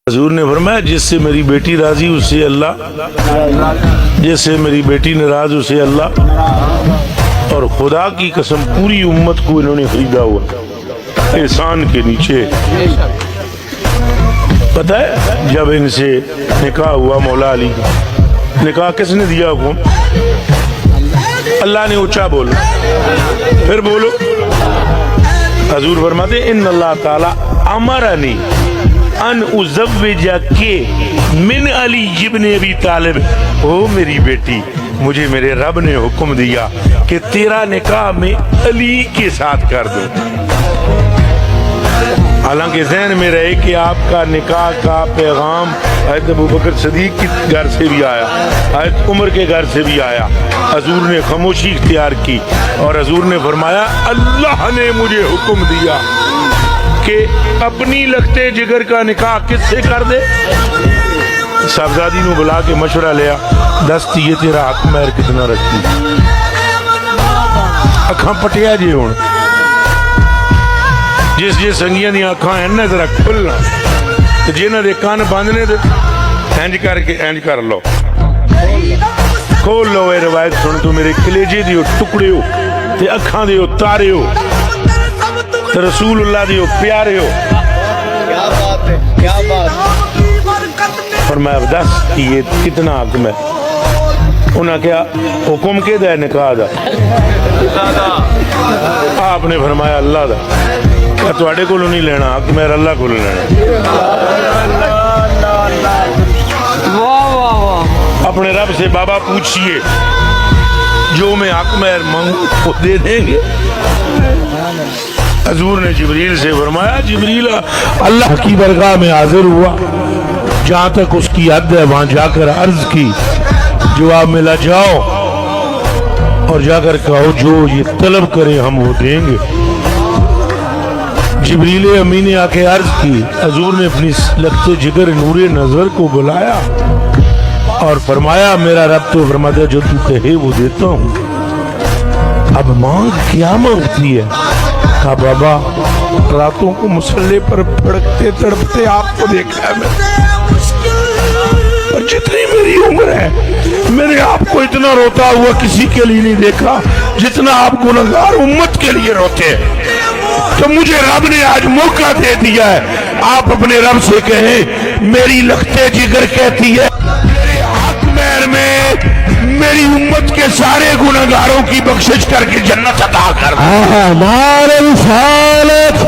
حضور نے فرمایا جس سے میری بیٹی راضی اسے اللہ، جس سے میری بیٹی ناراض اسے اللہ، اور خدا کی قسم پوری امت کو انہوں نے خریدا ہوا احسان کے نیچے۔ پتہ ہے جب ان سے نکاح ہوا مولا علی کا، نکاح کس نے دیا حکم؟ اللہ نے اونچا بولو، پھر بولو۔ حضور فرماتے ان اللہ تعالی امرنی ان ازوجک من علی ابن ابی طالب، او میری بیٹی مجھے میرے رب نے حکم دیا کہ تیرا نکاح میں علی کے ساتھ کر دو۔ حالانکہ ذہن میں رہے کہ آپ کا نکاح کا پیغام حضرت ابوبکر صدیق کے گھر سے بھی آیا، حضرت عمر کے گھر سے بھی آیا، حضور نے خاموشی اختیار کی اور حضور نے فرمایا اللہ نے مجھے حکم دیا کہ اپنی لگتے جگر کا نکاح کس سے کر دے؟ صاحبزادی نو بلا کے مشورہ لیا، دست یہ تیرا حق مہر کتنا رکھتی؟ اکھاں پٹیا جی ہون جس جس سنگیاں دی اکھاں ہیں نا ذرا کھلنا، جنہاں دے کان باندھنے تے انج کر کے انج کر لو، کھول لو۔ اے روایت سن تو میرے کلیجے دیو ٹکڑے ہو تے اکھاں دیو تارے ہو تے رسول اللہ دیو پیارے ہو۔ کیا بات ہے، کیا بات۔ فرمایا دس یہ کتنا حق میں؟ انہاں کیا حکم کے دا نکاح دا؟ آپ نے فرمایا اللہ دا۔ کیا تواڈے کولوں نہیں لینا حق مہر اللہ کولوں لینا؟ اپنے رب سے بابا پوچھئے جو میں حق مہر مانگوں وہ دے دیں گے؟ حضور نے جبریل سے فرمایا جبریل اللہ کی درگاہ میں حاضر ہوا، جہاں تک اس کی حد ہے وہاں جا کر عرض کی، جواب ملا جاؤ اور جا کر کہو جو یہ طلب کرے ہم وہ دیں گے۔ جبریل امین نے آ کے عرض کی، حضور نے اپنی لگتے جگر نور نظر کو بلایا اور فرمایا میرا رب تو فرماتا جو تو کہے وہ دیتا ہوں، اب مانگ کیا مانگتی ہے؟ کہا بابا راتوں کو مسلح پر پھڑکتے تڑپتے آپ کو دیکھا ہے میں، اور جتنی میری عمر ہے میں نے آپ کو اتنا روتا ہوا کسی کے لیے نہیں دیکھا جتنا آپ گنہگار امت کے لیے روتے ہیں۔ تو مجھے رب نے آج موقع دے دیا ہے، آپ اپنے رب سے کہیں میری لگتے جگر کہتی ہے میرے حق مہر میں میری امت کے سارے گنہگاروں کی بخشش کر کے جنت عطا کر دے۔ ہمارے رسالت